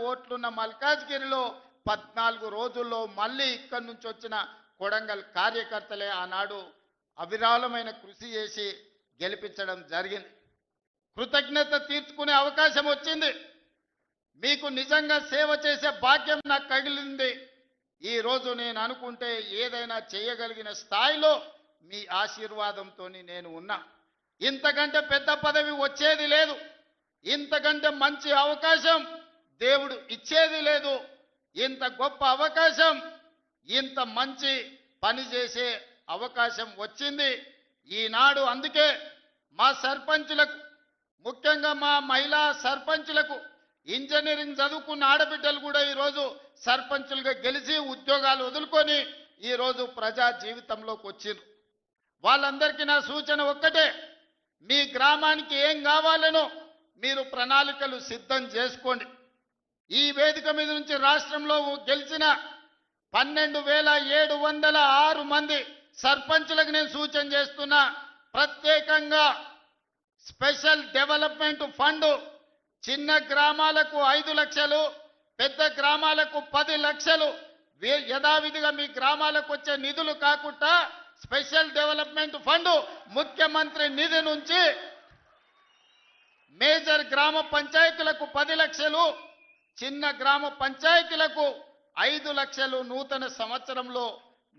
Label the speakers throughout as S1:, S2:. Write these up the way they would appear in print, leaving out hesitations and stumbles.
S1: ఓట్లున్న మల్కాజ్గిరిలో 14 రోజుల్లో మళ్ళీ ఇక్కడి నుంచి వచ్చిన కొడంగల్ కార్యకర్తలే ఆనాడు అవిరాళమైన కృషి చేసి గెలిపించడం జరిగింది. కృతజ్ఞత తీర్చుకునే అవకాశం వచ్చింది. మీకు నిజంగా సేవ చేసే భాగ్యం నాకు కలిగింది. ఈ రోజు నేను అనుకుంటే ఏదైనా చేయగలిగిన స్థాయిలో మీ ఆశీర్వాదంతో నేను ఉన్నా. ఇంతకంటే పెద్ద పదవి వచ్చేది లేదు, ఇంతకంటే మంచి అవకాశం దేవుడు ఇచ్చేది లేదు. ఇంత గొప్ప అవకాశం, ఇంత మంచి పని చేసే అవకాశం వచ్చింది ఈనాడు. అందుకే మా సర్పంచులకు, ముఖ్యంగా మా మహిళా సర్పంచులకు, ఇంజనీరింగ్ చదువుకున్న ఆడబిడ్డలు కూడా ఈరోజు సర్పంచులుగా గెలిచి ఉద్యోగాలు వదులుకొని ఈరోజు ప్రజా జీవితంలోకి వచ్చిండ్రు. వాళ్ళందరికీ నా సూచన ఒక్కటే, మీ గ్రామానికి ఏం కావాలనో మీరు ప్రణాళికలు సిద్ధం చేసుకోండి. ఈ వేదిక మీద నుంచి రాష్ట్రంలో గెలిచిన 12,706 మంది సర్పంచులకు నేను సూచన చేస్తున్నా, ప్రత్యేకంగా స్పెషల్ డెవలప్మెంట్ ఫండ్ చిన్న గ్రామాలకు 5 లక్షలు, పెద్ద గ్రామాలకు 10 లక్షలు యథావిధిగా మీ గ్రామాలకు వచ్చే నిధులు కాకుండా స్పెషల్ డెవలప్మెంట్ ఫండ్ ముఖ్యమంత్రి నిధి నుంచి మేజర్ గ్రామ పంచాయతీలకు 10 లక్షలు, చిన్న గ్రామ పంచాయతీలకు 5 లక్షలు నూతన సంవత్సరంలో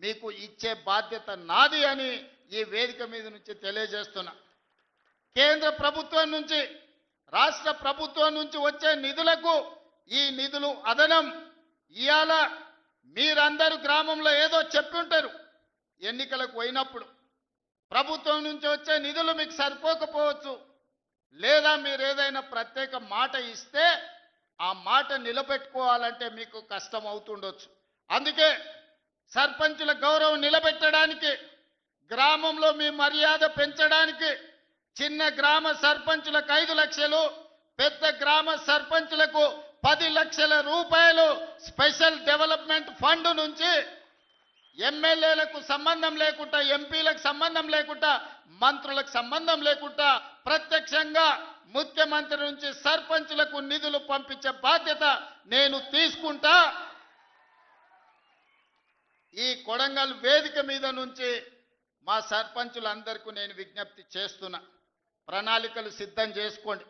S1: మీకు ఇచ్చే బాధ్యత నాది అని ఈ వేదిక మీద నుంచి తెలియజేస్తున్నా. కేంద్ర ప్రభుత్వం నుంచి, రాష్ట్ర ప్రభుత్వం నుంచి వచ్చే నిధులకు ఈ నిధులు అదనం. ఇవాళ మీరందరూ గ్రామంలో ఏదో చెప్పి ఉంటారు, ఎన్నికలకు పోయినప్పుడు ప్రభుత్వం నుంచి వచ్చే నిధులు మీకు సరిపోకపోవచ్చు, లేదా మీరు ఏదైనా ప్రత్యేక మాట ఇస్తే ఆ మాట నిలబెట్టుకోవాలంటే మీకు కష్టం అవుతుండొచ్చు. అందుకే సర్పంచుల గౌరవం నిలబెట్టడానికి, గ్రామంలో మీ మర్యాద పెంచడానికి చిన్న గ్రామ సర్పంచులకు 5 లక్షలు, పెద్ద గ్రామ సర్పంచులకు 10 లక్షల రూపాయలు స్పెషల్ డెవలప్మెంట్ ఫండ్ నుంచి ఎమ్మెల్యేలకు సంబంధం లేకుండా, ఎంపీలకు సంబంధం లేకుండా, మంత్రులకు సంబంధం లేకుండా ప్రత్యక్షంగా ముఖ్యమంత్రి నుంచి సర్పంచులకు నిధులు పంపించే బాధ్యత నేను తీసుకుంటా. ఈ కొడంగల్ వేదిక మీద నుంచి మా సర్పంచులందరికీ నేను విజ్ఞప్తి చేస్తున్నా, ప్రణాళికలు సిద్ధం చేసుకోండి.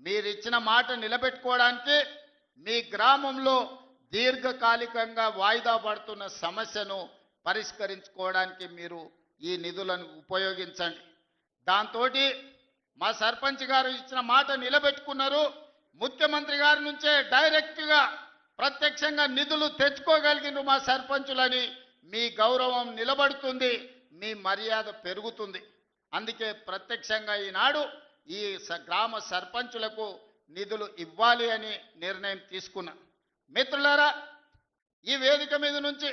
S1: మీరు ఇచ్చిన మాట నిలబెట్టుకోవడానికి, మీ గ్రామంలో దీర్ఘకాలికంగా వాయిదా పడుతున్న సమస్యను పరిష్కరించుకోవడానికి మీరు ఈ నిధులను ఉపయోగించండి. దాంతో మా సర్పంచ్ గారు ఇచ్చిన మాట నిలబెట్టుకున్నారు. ముఖ్యమంత్రి గారి నుంచే డైరెక్ట్గా ప్రత్యక్షంగా నిధులు తెచ్చుకోగలిగిన మా సర్పంచులని మీ గౌరవం నిలబడుతుంది, మీ మర్యాద పెరుగుతుంది. అందుకే ప్రత్యక్షంగా ఈనాడు ఈ గ్రామ సర్పంచులకు నిధులు ఇవ్వాలి అని నిర్ణయం తీసుకున్నా. మిత్రులారా, ఈ వేదిక మీద నుంచి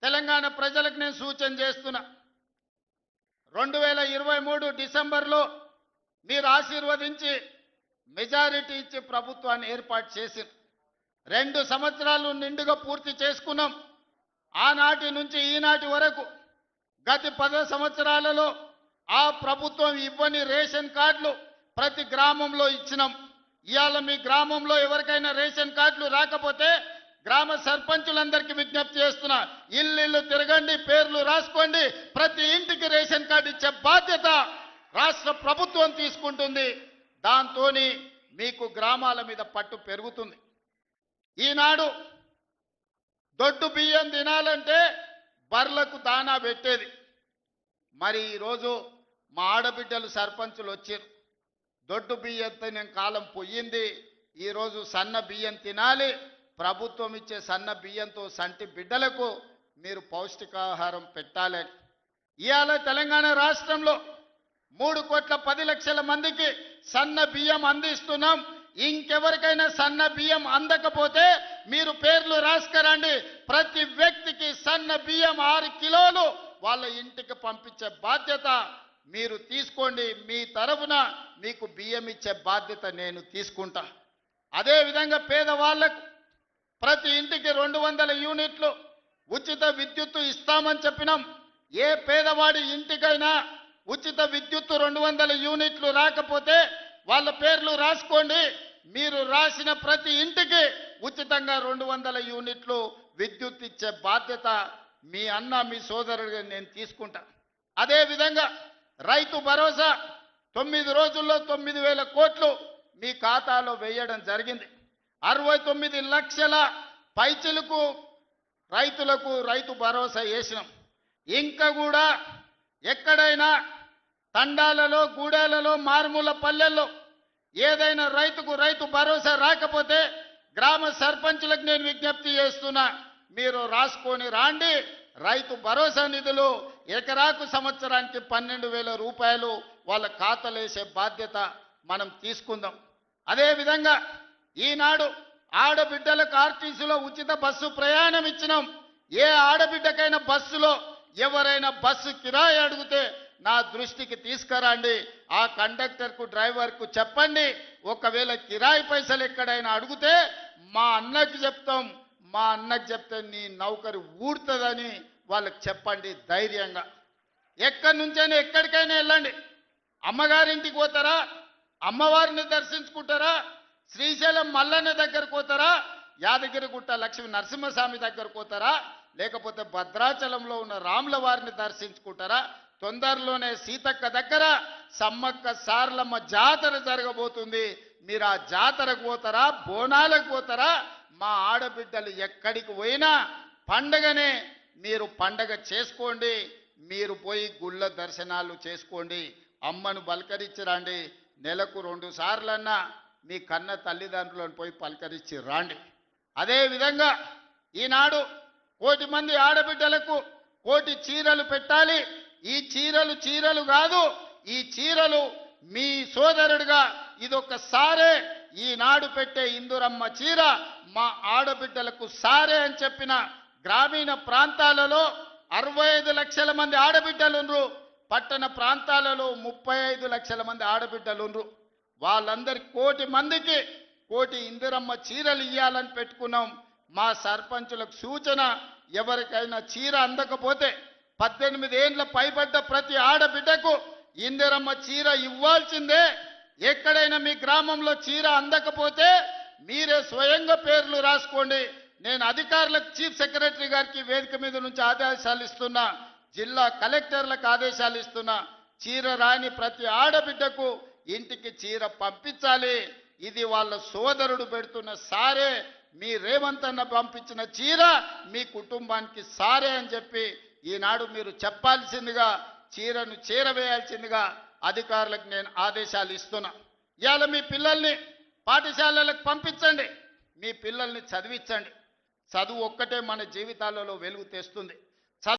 S1: తెలంగాణ ప్రజలకు నేను సూచన చేస్తున్నా, 2023 డిసెంబర్లో మీరు ఆశీర్వదించి మెజారిటీ ఇచ్చి ప్రభుత్వాన్ని ఏర్పాటు చేసి 2 సంవత్సరాలు నిండుగా పూర్తి చేసుకున్నాం. ఆనాటి నుంచి ఈనాటి వరకు గత 10 సంవత్సరాలలో ఆ ప్రభుత్వం ఇవ్వని రేషన్ కార్డులు ప్రతి గ్రామంలో ఇచ్చినాం. ఇవాళ మీ గ్రామంలో ఎవరికైనా రేషన్ కార్డులు రాకపోతే గ్రామ సర్పంచులందరికీ విజ్ఞప్తి చేస్తున్నా, ఇల్లు తిరగండి, పేర్లు రాసుకోండి, ప్రతి ఇంటికి రేషన్ కార్డు ఇచ్చే బాధ్యత రాష్ట్ర ప్రభుత్వం తీసుకుంటుంది. దాంతో మీకు గ్రామాల మీద పట్టు పెరుగుతుంది. ఈనాడు దొడ్డు బియ్యం తినాలంటే బర్లకు దానా పెట్టేది. మరి ఈరోజు మా ఆడబిడ్డలు సర్పంచులు వచ్చారు, దొడ్డు బియ్యం తినే కాలం పోయింది. ఈరోజు సన్న బియ్యం తినాలి. ప్రభుత్వం ఇచ్చే సన్న బియ్యంతో సంటి బిడ్డలకు మీరు పౌష్టికాహారం పెట్టాలని ఇవాళ తెలంగాణ రాష్ట్రంలో 3,10,00,000 మందికి సన్న బియ్యం అందిస్తున్నాం. ఇంకెవరికైనా సన్న బియ్యం అందకపోతే మీరు పేర్లు రాసుకురండి. ప్రతి వ్యక్తికి సన్న బియ్యం 6 కిలోలు వాళ్ళ ఇంటికి పంపించే బాధ్యత మీరు తీసుకోండి. మీ తరఫున మీకు బియ్యం ఇచ్చే బాధ్యత నేను తీసుకుంటా. అదేవిధంగా పేదవాళ్లకు ప్రతి ఇంటికి 200 యూనిట్లు ఉచిత విద్యుత్తు ఇస్తామని చెప్పినాం. ఏ పేదవాడి ఇంటికైనా ఉచిత విద్యుత్తు 200 యూనిట్లు రాకపోతే వాళ్ళ పేర్లు రాసుకోండి. మీరు రాసిన ప్రతి ఇంటికి ఉచితంగా 200 యూనిట్లు విద్యుత్ ఇచ్చే బాధ్యత మీ అన్న మీ సోదరుడిగా నేను తీసుకుంటా. అదే విధంగా రైతు భరోసా 9 రోజుల్లో 9,000 కోట్లు మీ ఖాతాలో వేయడం జరిగింది. 69 లక్షల పైచిలకు రైతులకు రైతు భరోసా వేసినాం. ఇంకా కూడా ఎక్కడైనా తండాలలో గూడెలలో మారుమూల పల్లెల్లో ఏదైనా రైతుకు రైతు భరోసా రాకపోతే గ్రామ సర్పంచులకు నేను విజ్ఞప్తి చేస్తున్నా, మీరు రాసుకొని రాండి. రైతు భరోసా నిధులు ఎకరాకు సంవత్సరానికి 12,000 రూపాయలు వాళ్ళ ఖాతాలో వేసే బాధ్యత మనం తీసుకుందాం. అదేవిధంగా ఈనాడు ఆడబిడ్డలకు ఆర్టీసీలో ఉచిత బస్సు ప్రయాణం ఇచ్చినాం. ఏ ఆడబిడ్డకైనా బస్సులో ఎవరైనా బస్సు కిరాయి అడిగితే నా దృష్టికి తీసుకురండి. ఆ కండక్టర్కు డ్రైవర్కు చెప్పండి, ఒకవేళ కిరాయి పైసలు ఎక్కడైనా అడిగితే మా అన్నకి చెప్తాం, మా అన్నకి చెప్తే నీ నౌకరు ఊడుతుందని వాళ్ళకి చెప్పండి ధైర్యంగా. ఎక్కడి నుంచైనా ఎక్కడికైనా వెళ్ళండి. అమ్మగారింటికి పోతారా, అమ్మవారిని దర్శించుకుంటారా, శ్రీశైలం మల్లన్న దగ్గరకు పోతారా, యాదగిరిగుట్ట లక్ష్మీ నరసింహస్వామి దగ్గరకు పోతారా, లేకపోతే భద్రాచలంలో ఉన్న రాముల వారిని దర్శించుకుంటారా, తొందరలోనే సీతక్క దగ్గర సమ్మక్క సారలమ్మ జాతర జరగబోతుంది, మీరు ఆ జాతరకు పోతారా, బోనాలకు పోతారా? మా ఆడబిడ్డలు ఎక్కడికి పోయినా పండగనే మీరు పండగ చేసుకోండి. మీరు పోయి గుళ్ళ దర్శనాలు చేసుకోండి, అమ్మను పలకరించి రండి. నెలకు 2 సార్లన్నా మీ కన్న తల్లిదండ్రులను పోయి పలకరించి రాండి. అదేవిధంగా ఈనాడు 1,000 మంది ఆడబిడ్డలకు 1,000 చీరలు పెట్టాలి. ఈ చీరలు కాదు, ఈ చీరలు మీ సోదరుడిగా ఇదొక్కసారే ఈనాడు పెట్టే ఇందురమ్మ చీర మా ఆడబిడ్డలకు సారే అని చెప్పిన గ్రామీణ ప్రాంతాలలో 65 లక్షల మంది ఆడబిడ్డలుండ్రు, పట్టణ ప్రాంతాలలో 35 లక్షల మంది ఆడబిడ్డలుండ్రు. వాళ్ళందరికి 1,000 మందికి 1,000 ఇందిరమ్మ చీరలు ఇవ్వాలని పెట్టుకున్నాం. మా సర్పంచులకు సూచన, ఎవరికైనా చీర అందకపోతే 18 ఏళ్ల పైబడ్డ ప్రతి ఆడబిడ్డకు ఇందిరమ్మ చీర ఇవ్వాల్సిందే. ఎక్కడైనా మీ గ్రామంలో చీర అందకపోతే మీరే స్వయంగా పేర్లు రాసుకోండి. నేను అధికారులకు చీఫ్ సెక్రటరీ గారికి వేదిక మీద నుంచి ఆదేశాలు ఇస్తున్నా, జిల్లా కలెక్టర్లకు ఆదేశాలు ఇస్తున్నా, చీర రాని ప్రతి ఆడబిడ్డకు ఇంటికి చీర పంపించాలి. ఇది వాళ్ళ సోదరుడు పెడుతున్న సారే, మీ రేవంత్ అన్న పంపించిన చీర మీ కుటుంబానికి సారే అని చెప్పి ఈనాడు మీరు చెప్పాల్సిందిగా, చీరను చేరవేయాల్సిందిగా అధికారులకు నేను ఆదేశాలు ఇస్తున్నా. ఇవాళ మీ పిల్లల్ని పాఠశాలలకు పంపించండి, మీ పిల్లల్ని చదివించండి. చదువు ఒక్కటే మన జీవితాలలో వెలుగు తెస్తుంది.